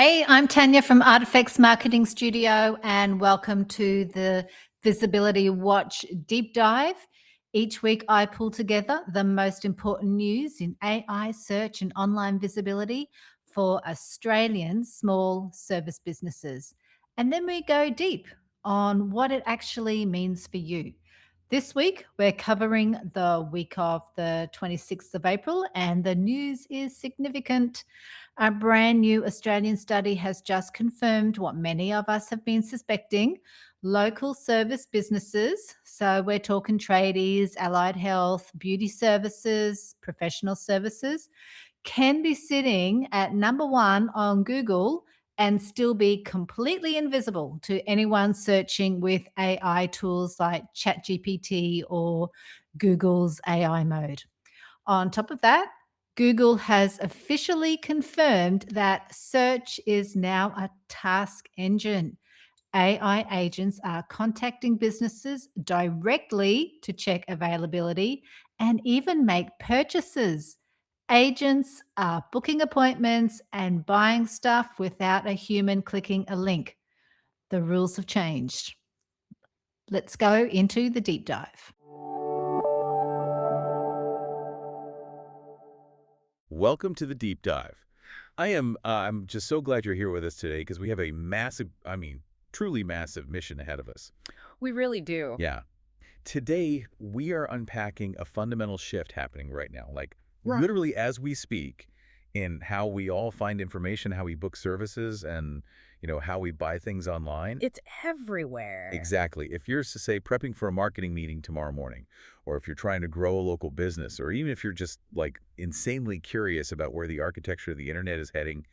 Hey, I'm Tanya from Artifacts Marketing Studio, and welcome to the Visibility Watch Deep Dive. Each week, I pull together the most important news in AI search and online visibility for Australian small service businesses. And then we go deep on what it actually means for you. This week, we're covering the week of the 26th of April, and the news is significant. A brand new Australian study has just confirmed what many of us have been suspecting. Local service businesses, so we're talking tradies, allied health, beauty services, professional services, can be sitting at number one on Google and still be completely invisible to anyone searching with AI tools like ChatGPT or Google's AI mode. On top of that, Google has officially confirmed that search is now a task engine. AI agents are contacting businesses directly to check availability and even make purchases. Agents are booking appointments and buying stuff without a human clicking a link. The rules have changed. Let's go into the deep dive. Welcome to the deep dive. I'm just so glad you're here with us today because we have a massive, truly massive mission ahead of us. We really do. Yeah. Today, we are unpacking a fundamental shift happening right now, like Right. literally as we speak, in how we all find information, how we book services, and, how we buy things online. It's everywhere. Exactly. If you're, say, prepping for a marketing meeting tomorrow morning, or if you're trying to grow a local business, or even if you're just like insanely curious about where the architecture of the internet is heading,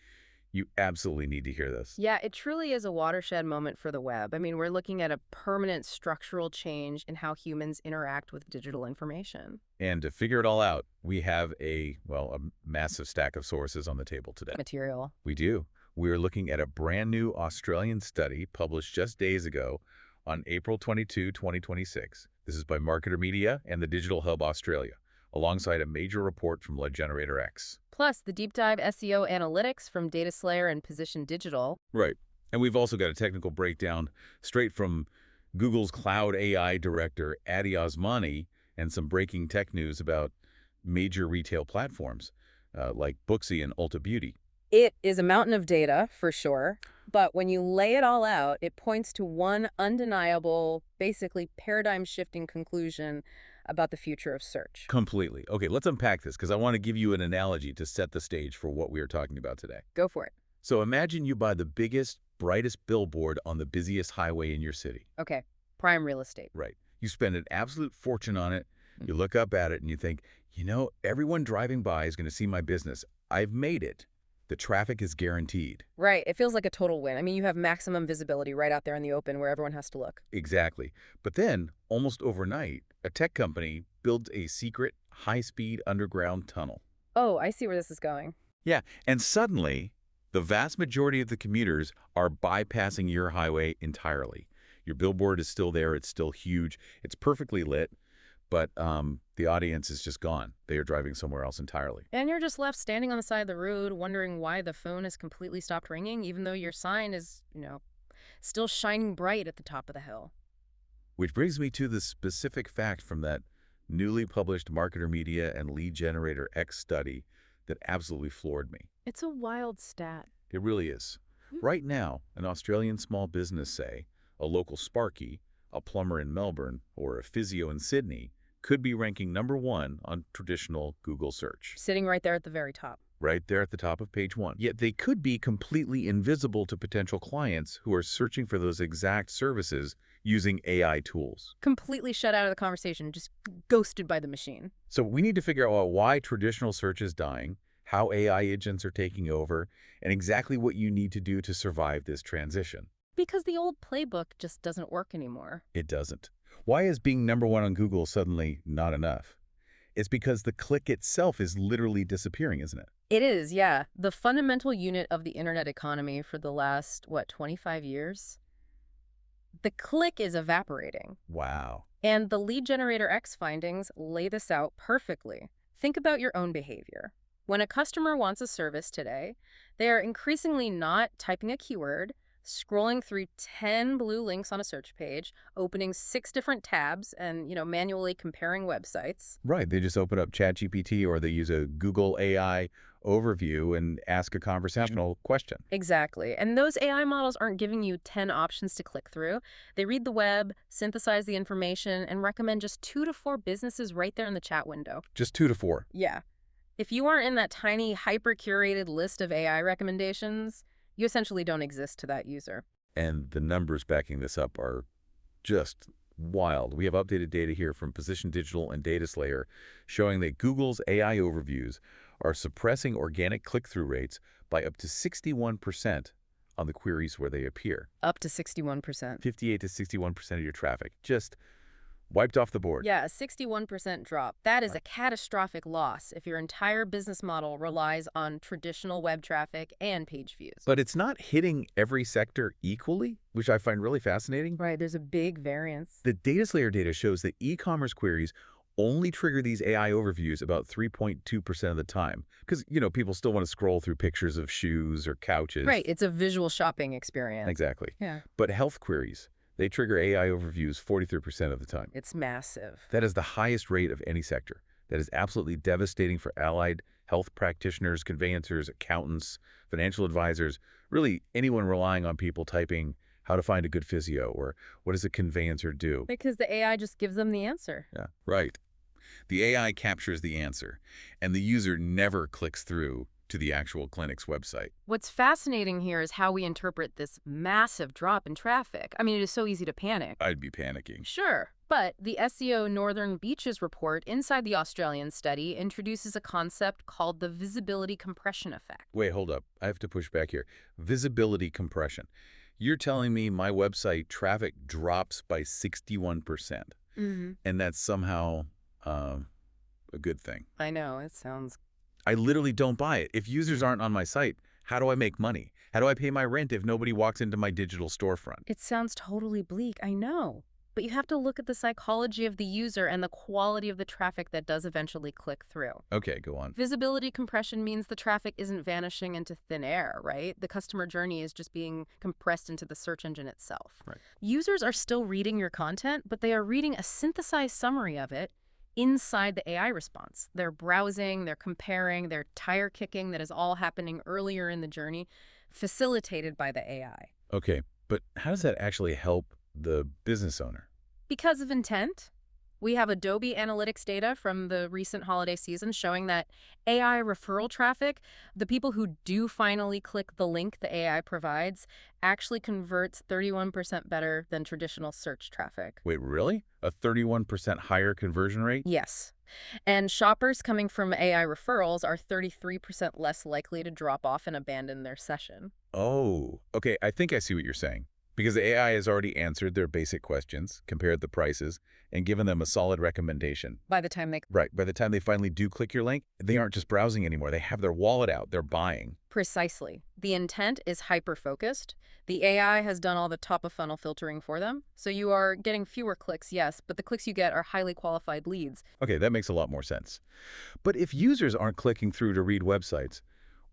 you absolutely need to hear this. Yeah, it truly is a watershed moment for the web. I mean, we're looking at a permanent structural change in how humans interact with digital information. And to figure it all out, we have a massive stack of sources on the table today. Material. We do. We're looking at a brand new Australian study published just days ago on April 22, 2026. This is by Marketer Media and the Digital Hub Australia, alongside a major report from Lead Generator X. Plus, the deep dive SEO analytics from Data Slayer and Position Digital. Right. And we've also got a technical breakdown straight from Google's Cloud AI Director, Adi Osmani, and some breaking tech news about major retail platforms like Booksy and Ulta Beauty. It is a mountain of data, for sure. But when you lay it all out, it points to one undeniable, basically paradigm-shifting conclusion about the future of search. Completely. Okay, let's unpack this because I want to give you an analogy to set the stage for what we are talking about today. Go for it. So imagine you buy the biggest, brightest billboard on the busiest highway in your city. Okay, prime real estate. Right. You spend an absolute fortune on it. You look up at it and you think, everyone driving by is going to see my business. I've made it. The traffic is guaranteed. Right. It feels like a total win. I mean, you have maximum visibility right out there in the open where everyone has to look. Exactly. But then, almost overnight, a tech company builds a secret, high-speed underground tunnel. Oh, I see where this is going. Yeah, and suddenly, the vast majority of the commuters are bypassing your highway entirely. Your billboard is still there. It's still huge. It's perfectly lit. But the audience is just gone. They are driving somewhere else entirely. And you're just left standing on the side of the road wondering why the phone has completely stopped ringing, even though your sign is, still shining bright at the top of the hill. Which brings me to the specific fact from that newly published Marketer Media and Lead Generator X study that absolutely floored me. It's a wild stat. It really is. Right now, an Australian small business, say, a local Sparky, a plumber in Melbourne, or a physio in Sydney, could be ranking #1 on traditional Google search. Sitting right there at the very top. Right there at the top of page 1. Yet they could be completely invisible to potential clients who are searching for those exact services using AI tools. Completely shut out of the conversation, just ghosted by the machine. So we need to figure out why traditional search is dying, how AI agents are taking over, and exactly what you need to do to survive this transition. Because the old playbook just doesn't work anymore. It doesn't. Why is being #1 on Google suddenly not enough? It's because the click itself is literally disappearing, isn't it? It is, yeah. The fundamental unit of the internet economy for the last, 25 years? The click is evaporating. Wow. And the Lead Generator X findings lay this out perfectly. Think about your own behavior. When a customer wants a service today, they are increasingly not typing a keyword, scrolling through 10 blue links on a search page, opening 6 different tabs and, manually comparing websites. Right. They just open up ChatGPT or they use a Google AI overview and ask a conversational question. Exactly. And those AI models aren't giving you 10 options to click through. They read the web, synthesize the information, and recommend just 2 to 4 businesses right there in the chat window. Just 2 to 4. Yeah. If you aren't in that tiny, hyper-curated list of AI recommendations, you essentially don't exist to that user. And the numbers backing this up are just wild. We have updated data here from Position Digital and Data Slayer showing that Google's AI overviews are suppressing organic click-through rates by up to 61% on the queries where they appear. Up to 61%. 58 to 61% of your traffic just wiped off the board. Yeah, a 61% drop. That is a catastrophic loss if your entire business model relies on traditional web traffic and page views. But it's not hitting every sector equally, which I find really fascinating. Right, there's a big variance. The Data Slayer data shows that e-commerce queries only trigger these AI overviews about 3.2% of the time. Because, people still want to scroll through pictures of shoes or couches. Right, it's a visual shopping experience. Exactly. Yeah. But health queries, they trigger AI overviews 43% of the time. It's massive. That is the highest rate of any sector. That is absolutely devastating for allied health practitioners, conveyancers, accountants, financial advisors, really anyone relying on people typing how to find a good physio or what does a conveyancer do? Because the AI just gives them the answer. Yeah, right. The AI captures the answer, and the user never clicks through to the actual clinic's website. What's fascinating here is how we interpret this massive drop in traffic. I mean, it is so easy to panic. I'd be panicking. Sure, but the SEO Northern Beaches report inside the Australian study introduces a concept called the visibility compression effect. Wait, hold up. I have to push back here. Visibility compression. You're telling me my website traffic drops by 61%, and that's somehow a good thing. I know, it sounds... I literally don't buy it. If users aren't on my site, how do I make money? How do I pay my rent if nobody walks into my digital storefront? It sounds totally bleak, I know. But you have to look at the psychology of the user and the quality of the traffic that does eventually click through. Okay, go on. Visibility compression means the traffic isn't vanishing into thin air, right? The customer journey is just being compressed into the search engine itself. Right. Users are still reading your content, but they are reading a synthesized summary of it inside the AI response. They're browsing, they're comparing, they're tire kicking. That is all happening earlier in the journey, facilitated by the AI. Okay, but how does that actually help the business owner? Because of intent. We have Adobe Analytics data from the recent holiday season showing that AI referral traffic, the people who do finally click the link the AI provides, actually converts 31% better than traditional search traffic. Wait, really? A 31% higher conversion rate? Yes. And shoppers coming from AI referrals are 33% less likely to drop off and abandon their session. Oh, okay, I think I see what you're saying. Because the AI has already answered their basic questions, compared the prices, and given them a solid recommendation. By the time they... Right. By the time they finally do click your link, they aren't just browsing anymore. They have their wallet out. They're buying. Precisely. The intent is hyper-focused. The AI has done all the top-of-funnel filtering for them. So you are getting fewer clicks, yes, but the clicks you get are highly qualified leads. Okay, that makes a lot more sense. But if users aren't clicking through to read websites,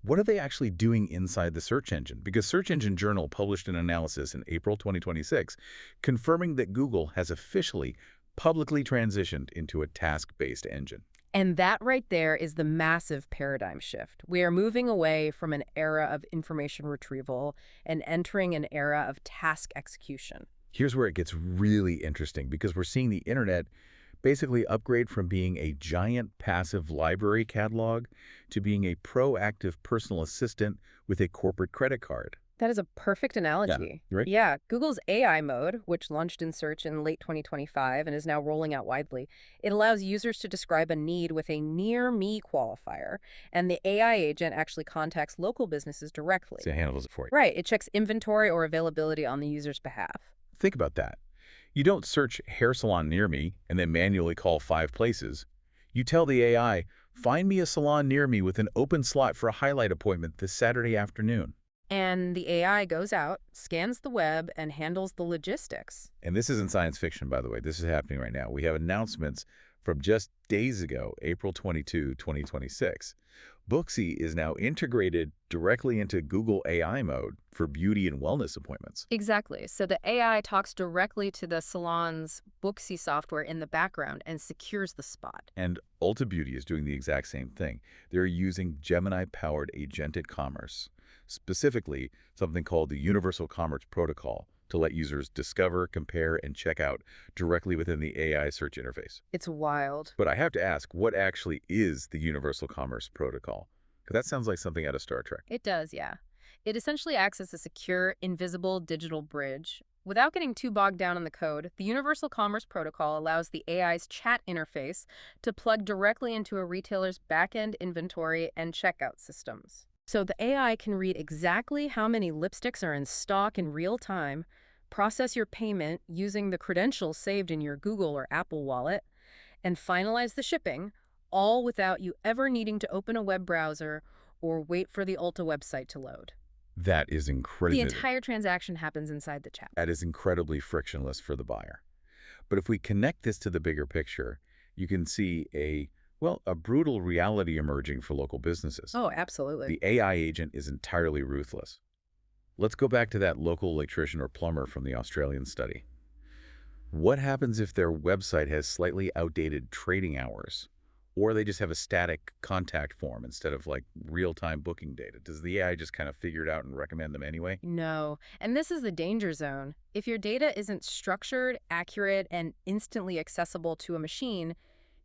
what are they actually doing inside the search engine? Because Search Engine Journal published an analysis in April 2026 confirming that Google has officially publicly transitioned into a task-based engine. And that right there is the massive paradigm shift. We are moving away from an era of information retrieval and entering an era of task execution. Here's where it gets really interesting because we're seeing the internet basically upgrade from being a giant passive library catalog to being a proactive personal assistant with a corporate credit card. That is a perfect analogy. Yeah, right? Yeah, Google's AI mode, which launched in search in late 2025 and is now rolling out widely, it allows users to describe a need with a near me qualifier, and the AI agent actually contacts local businesses directly. So it handles it for you. Right, it checks inventory or availability on the user's behalf. Think about that. You don't search hair salon near me and then manually call 5 places. You tell the AI, find me a salon near me with an open slot for a highlight appointment this Saturday afternoon. And the AI goes out, scans the web, and handles the logistics. And this isn't science fiction, by the way. This is happening right now. We have announcements From just days ago, April 22, 2026, Booksy is now integrated directly into Google AI mode for beauty and wellness appointments. Exactly. So the AI talks directly to the salon's Booksy software in the background and secures the spot. And Ulta Beauty is doing the exact same thing. They're using Gemini-powered agentic commerce, specifically something called the Universal Commerce Protocol, to let users discover, compare, and check out directly within the AI search interface. It's wild. But I have to ask, what actually is the Universal Commerce Protocol? Because that sounds like something out of Star Trek. It does, yeah. It essentially acts as a secure, invisible digital bridge. Without getting too bogged down in the code, the Universal Commerce Protocol allows the AI's chat interface to plug directly into a retailer's back-end inventory and checkout systems. So the AI can read exactly how many lipsticks are in stock in real time, process your payment using the credentials saved in your Google or Apple wallet, and finalize the shipping, all without you ever needing to open a web browser or wait for the Ulta website to load. That is The incredible. entire transaction happens inside the chat. That is incredibly frictionless for the buyer. But if we connect this to the bigger picture, you can see a brutal reality emerging for local businesses. Oh, absolutely. The AI agent is entirely ruthless. Let's go back to that local electrician or plumber from the Australian study. What happens if their website has slightly outdated trading hours? Or they just have a static contact form instead of like real-time booking data? Does the AI just kind of figure it out and recommend them anyway? No. And this is the danger zone. If your data isn't structured, accurate, and instantly accessible to a machine,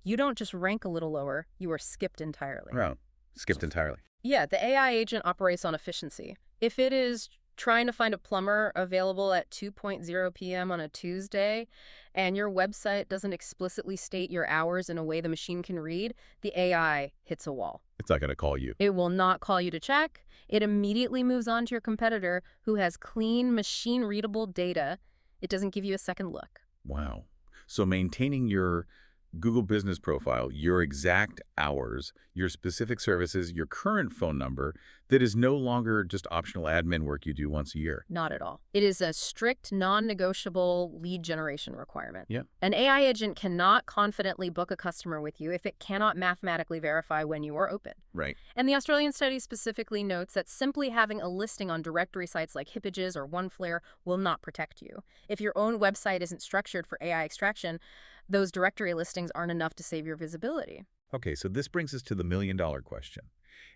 you don't just rank a little lower, you are skipped entirely. Well, skipped entirely. Yeah, the AI agent operates on efficiency. If it is trying to find a plumber available at 2:00 p.m. on a Tuesday, and your website doesn't explicitly state your hours in a way the machine can read, the AI hits a wall. It's not going to call you. It will not call you to check. It immediately moves on to your competitor who has clean, machine-readable data. It doesn't give you a second look. Wow. So maintaining your Google business profile, your exact hours, your specific services, your current phone number, that is no longer just optional admin work you do once a year. Not at all. It is a strict, non-negotiable lead generation requirement. Yeah. An AI agent cannot confidently book a customer with you if it cannot mathematically verify when you are open. Right. And the Australian study specifically notes that simply having a listing on directory sites like Hipages or OneFlare will not protect you. If your own website isn't structured for AI extraction, those directory listings aren't enough to save your visibility. Okay, so this brings us to the million-dollar question.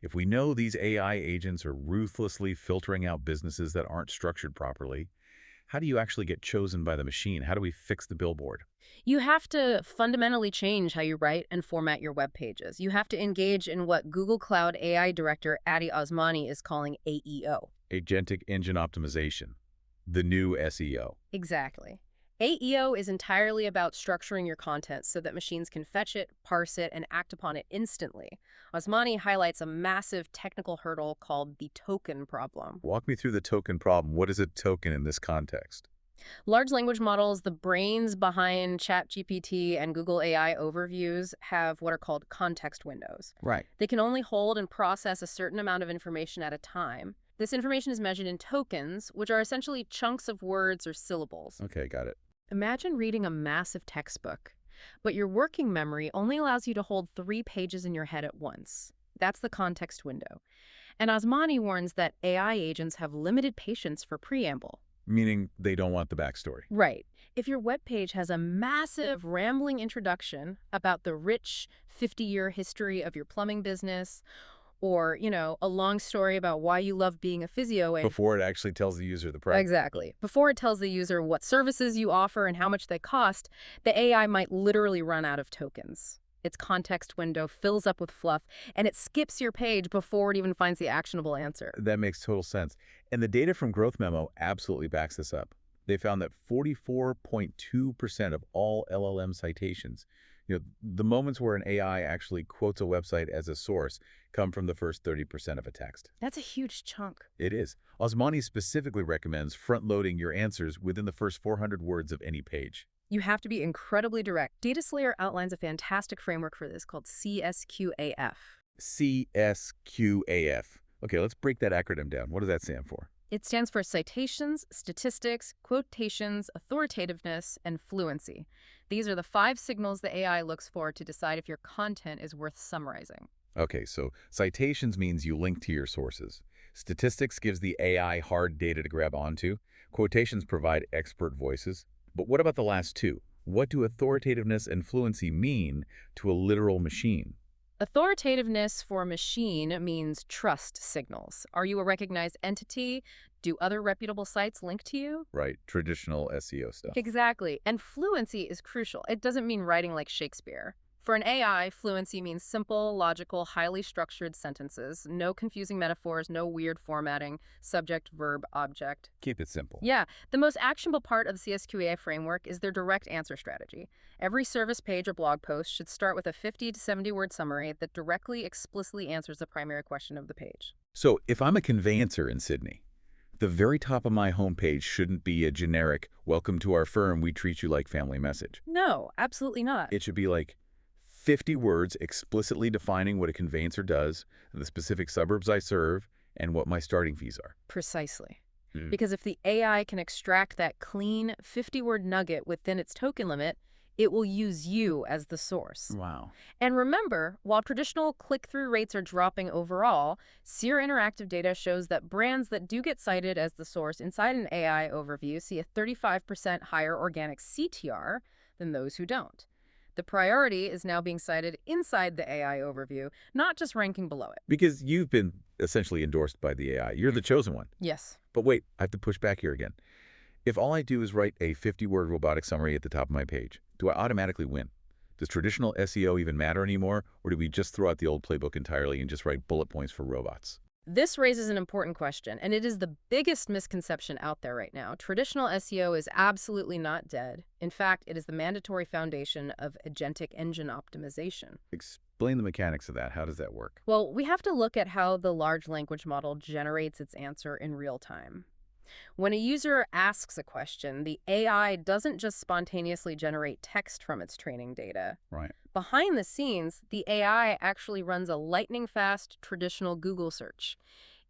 If we know these AI agents are ruthlessly filtering out businesses that aren't structured properly, how do you actually get chosen by the machine? How do we fix the billboard? You have to fundamentally change how you write and format your web pages. You have to engage in what Google Cloud AI Director Adi Osmani is calling AEO. Agentic Engine Optimization, the new SEO. Exactly. AEO is entirely about structuring your content so that machines can fetch it, parse it, and act upon it instantly. Osmani highlights a massive technical hurdle called the token problem. Walk me through the token problem. What is a token in this context? Large language models, the brains behind ChatGPT and Google AI overviews, have what are called context windows. Right. They can only hold and process a certain amount of information at a time. This information is measured in tokens, which are essentially chunks of words or syllables. Okay, got it. Imagine reading a massive textbook, but your working memory only allows you to hold 3 pages in your head at once. That's the context window. And Osmani warns that AI agents have limited patience for preamble. Meaning they don't want the backstory. Right. If your web page has a massive, rambling introduction about the rich 50-year history of your plumbing business, or, a long story about why you love being a physio. Before it actually tells the user the price. Exactly. Before it tells the user what services you offer and how much they cost, the AI might literally run out of tokens. Its context window fills up with fluff, and it skips your page before it even finds the actionable answer. That makes total sense. And the data from Growth Memo absolutely backs this up. They found that 44.2% of all LLM citations, the moments where an AI actually quotes a website as a source, come from the first 30% of a text. That's a huge chunk. It is. Osmani specifically recommends front-loading your answers within the first 400 words of any page. You have to be incredibly direct. Data Slayer outlines a fantastic framework for this called CSQAF. CSQAF. Okay, let's break that acronym down. What does that stand for? It stands for citations, statistics, quotations, authoritativeness, and fluency. These are the 5 signals the AI looks for to decide if your content is worth summarizing. Okay, so citations means you link to your sources. Statistics gives the AI hard data to grab onto. Quotations provide expert voices. But what about the last two? What do authoritativeness and fluency mean to a literal machine? Authoritativeness for a machine means trust signals. Are you a recognized entity? Do other reputable sites link to you? Right, traditional SEO stuff. Exactly. And fluency is crucial. It doesn't mean writing like Shakespeare. For an AI, fluency means simple, logical, highly structured sentences. No confusing metaphors, no weird formatting, subject, verb, object. Keep it simple. Yeah, the most actionable part of the CSQA framework is their direct answer strategy. Every service page or blog post should start with a 50 to 70 word summary that directly, explicitly answers the primary question of the page. So if I'm a conveyancer in Sydney, the very top of my homepage shouldn't be a generic, welcome to our firm, we treat you like family message. No, absolutely not. It should be like 50 words explicitly defining what a conveyancer does, the specific suburbs I serve, and what my starting fees are. Precisely. Because if the AI can extract that clean 50-word nugget within its token limit, it will use you as the source. Wow. And remember, while traditional click-through rates are dropping overall, SEER interactive data shows that brands that do get cited as the source inside an AI overview see a 35% higher organic CTR than those who don't. The priority is now being cited inside the AI overview, not just ranking below it. Because you've been essentially endorsed by the AI. You're the chosen one. Yes. But wait, I have to push back here again. If all I do is write a 50-word robotic summary at the top of my page, do I automatically win? Does traditional SEO even matter anymore, or do we just throw out the old playbook entirely and just write bullet points for robots? This raises an important question, and it is the biggest misconception out there right now. Traditional SEO is absolutely not dead. In fact, it is the mandatory foundation of agentic engine optimization. Explain the mechanics of that. How does that work? Well, we have to look at how the large language model generates its answer in real time. When a user asks a question, the AI doesn't just spontaneously generate text from its training data. Right. Behind the scenes, the AI actually runs a lightning-fast traditional Google search.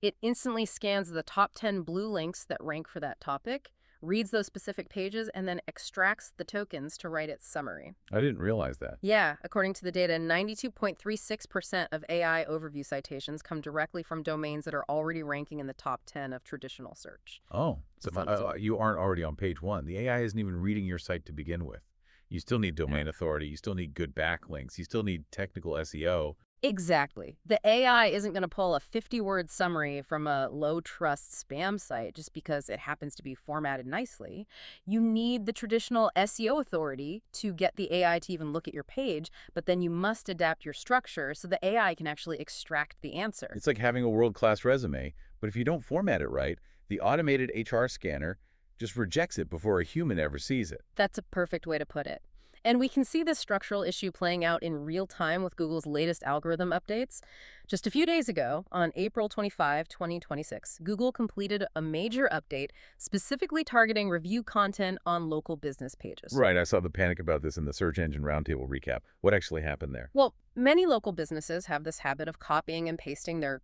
It instantly scans the top 10 blue links that rank for that topic, reads those specific pages, and then extracts the tokens to write its summary. I didn't realize that. Yeah, according to the data, 92.36% of AI overview citations come directly from domains that are already ranking in the top 10 of traditional search. Oh, so you aren't already on page 1. The AI isn't even reading your site to begin with. You still need domain authority. You still need good backlinks. You still need technical SEO. Exactly. The AI isn't going to pull a 50-word summary from a low-trust spam site just because it happens to be formatted nicely. You need the traditional SEO authority to get the AI to even look at your page, but then you must adapt your structure so the AI can actually extract the answer. It's like having a world-class resume, but if you don't format it right, the automated HR scanner just rejects it before a human ever sees it. That's a perfect way to put it. And we can see this structural issue playing out in real time with Google's latest algorithm updates. Just a few days ago, on April 25, 2026, Google completed a major update specifically targeting review content on local business pages. Right, I saw the panic about this in the Search Engine Roundtable recap. What actually happened there? Well, many local businesses have this habit of copying and pasting their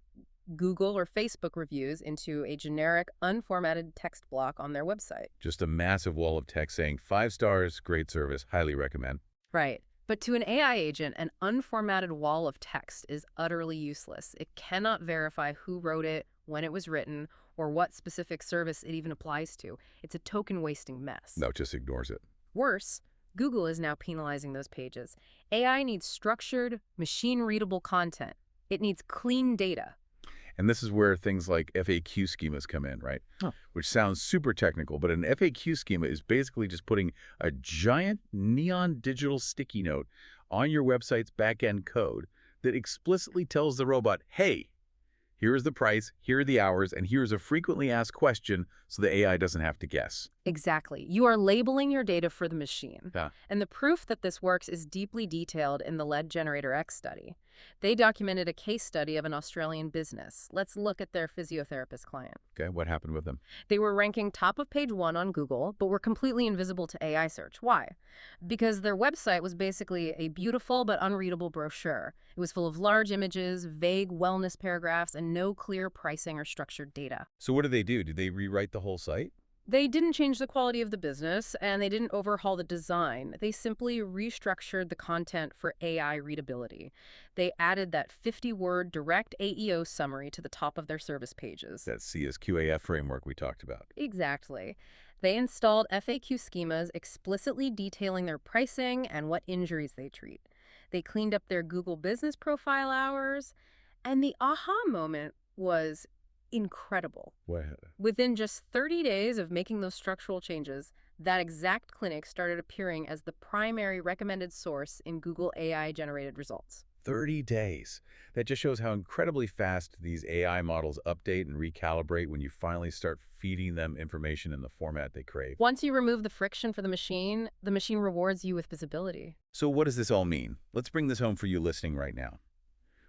Google or Facebook reviews into a generic, unformatted text block on their website. Just a massive wall of text saying 5 stars, great service, highly recommend. Right. But to an AI agent, an unformatted wall of text is utterly useless. It cannot verify who wrote it, when it was written, or what specific service it even applies to. It's a token-wasting mess. No, it just ignores it. Worse, Google is now penalizing those pages. AI needs structured, machine-readable content. It needs clean data. And this is where things like FAQ schemas come in, right? Which sounds super technical, but an FAQ schema is basically just putting a giant neon digital sticky note on your website's back-end code that explicitly tells the robot, hey, here is the price, here are the hours, and here's a frequently asked question so the AI doesn't have to guess. Exactly. You are labeling your data for the machine. Yeah. And the proof that this works is deeply detailed in the Lead Generator X study. They documented a case study of an Australian business. Let's look at their physiotherapist client. Okay, what happened with them? They were ranking top of page 1 on Google, but were completely invisible to AI search. Why? Because their website was basically a beautiful but unreadable brochure. It was full of large images, vague wellness paragraphs, and no clear pricing or structured data. So what did they do? Did they rewrite the whole site? They didn't change the quality of the business, and they didn't overhaul the design. They simply restructured the content for AI readability. They added that 50-word direct AEO summary to the top of their service pages. That CSQAF framework we talked about. Exactly. They installed FAQ schemas explicitly detailing their pricing and what injuries they treat. They cleaned up their Google Business Profile hours, and the aha moment was incredible. What? Within just 30 days of making those structural changes, that exact clinic started appearing as the primary recommended source in Google AI-generated results. 30 days. That just shows how incredibly fast these AI models update and recalibrate when you finally start feeding them information in the format they crave. Once you remove the friction for the machine rewards you with visibility. So what does this all mean? Let's bring this home for you listening right now.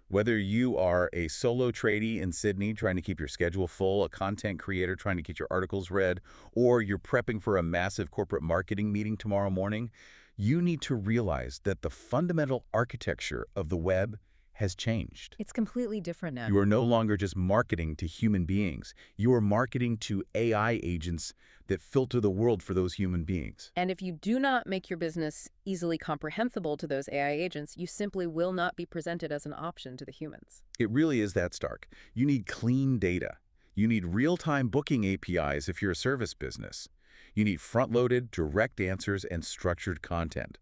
Whether you are a solo tradie in Sydney trying to keep your schedule full, a content creator trying to get your articles read, or you're prepping for a massive corporate marketing meeting tomorrow morning, you need to realize that the fundamental architecture of the web has changed. It's completely different now. You are no longer just marketing to human beings. You are marketing to AI agents that filter the world for those human beings. And if you do not make your business easily comprehensible to those AI agents, you simply will not be presented as an option to the humans. It really is that stark. You need clean data. You need real-time booking APIs if you're a service business. You need front-loaded, direct answers and structured content.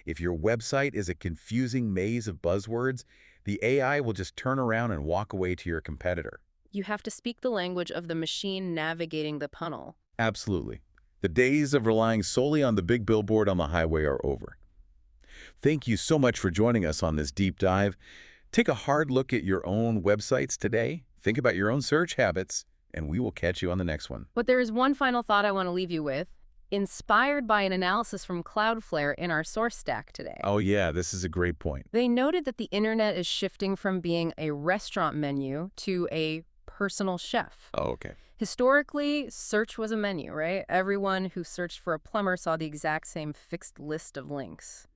If your website is a confusing maze of buzzwords, the AI will just turn around and walk away to your competitor. You have to speak the language of the machine navigating the tunnel. Absolutely. The days of relying solely on the big billboard on the highway are over. Thank you so much for joining us on this deep dive. Take a hard look at your own websites today. Think about your own search habits, and we will catch you on the next one. But there is one final thought I want to leave you with, inspired by an analysis from Cloudflare in our source stack today. Oh yeah, this is a great point. They noted that the internet is shifting from being a restaurant menu to a personal chef. Oh, okay. Historically, search was a menu, right? Everyone who searched for a plumber saw the exact same fixed list of links.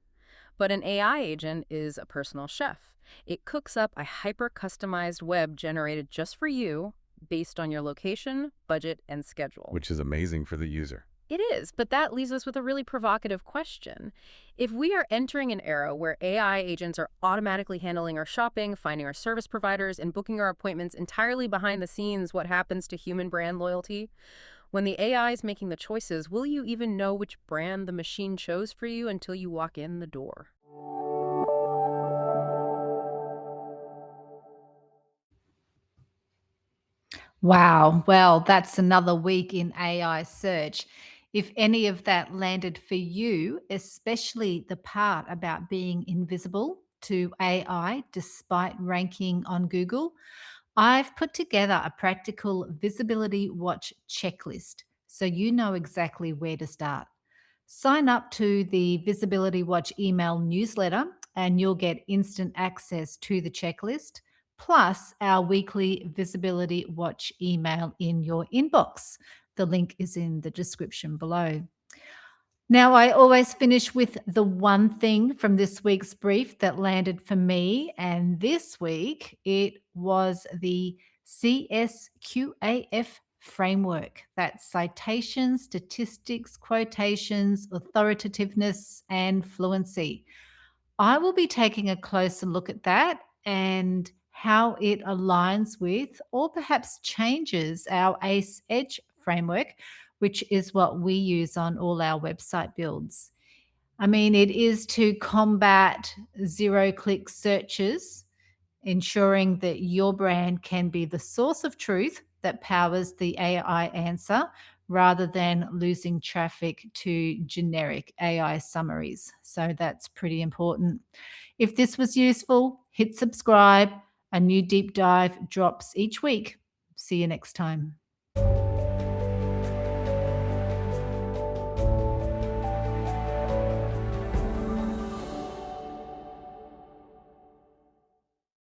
But an AI agent is a personal chef. It cooks up a hyper-customized web generated just for you based on your location, budget, and schedule. Which is amazing for the user. It is, but that leaves us with a really provocative question. If we are entering an era where AI agents are automatically handling our shopping, finding our service providers, and booking our appointments entirely behind the scenes, what happens to human brand loyalty? When the AI is making the choices, will you even know which brand the machine chose for you until you walk in the door? Wow. Well, that's another week in AI search. If any of that landed for you, especially the part about being invisible to AI despite ranking on Google, I've put together a practical visibility watch checklist so you know exactly where to start. Sign up to the Visibility Watch email newsletter and you'll get instant access to the checklist, plus our weekly Visibility Watch email in your inbox. The link is in the description below. Now, I always finish with the one thing from this week's brief that landed for me. And this week, it was the CSQAF framework. That's citation, statistics, quotations, authoritativeness, and fluency. I will be taking a closer look at that and how it aligns with or perhaps changes our ACE Edge framework, which is what we use on all our website builds. I mean, it is to combat zero-click searches, ensuring that your brand can be the source of truth that powers the AI answer rather than losing traffic to generic AI summaries. So that's pretty important. If this was useful, hit subscribe. A new deep dive drops each week. See you next time.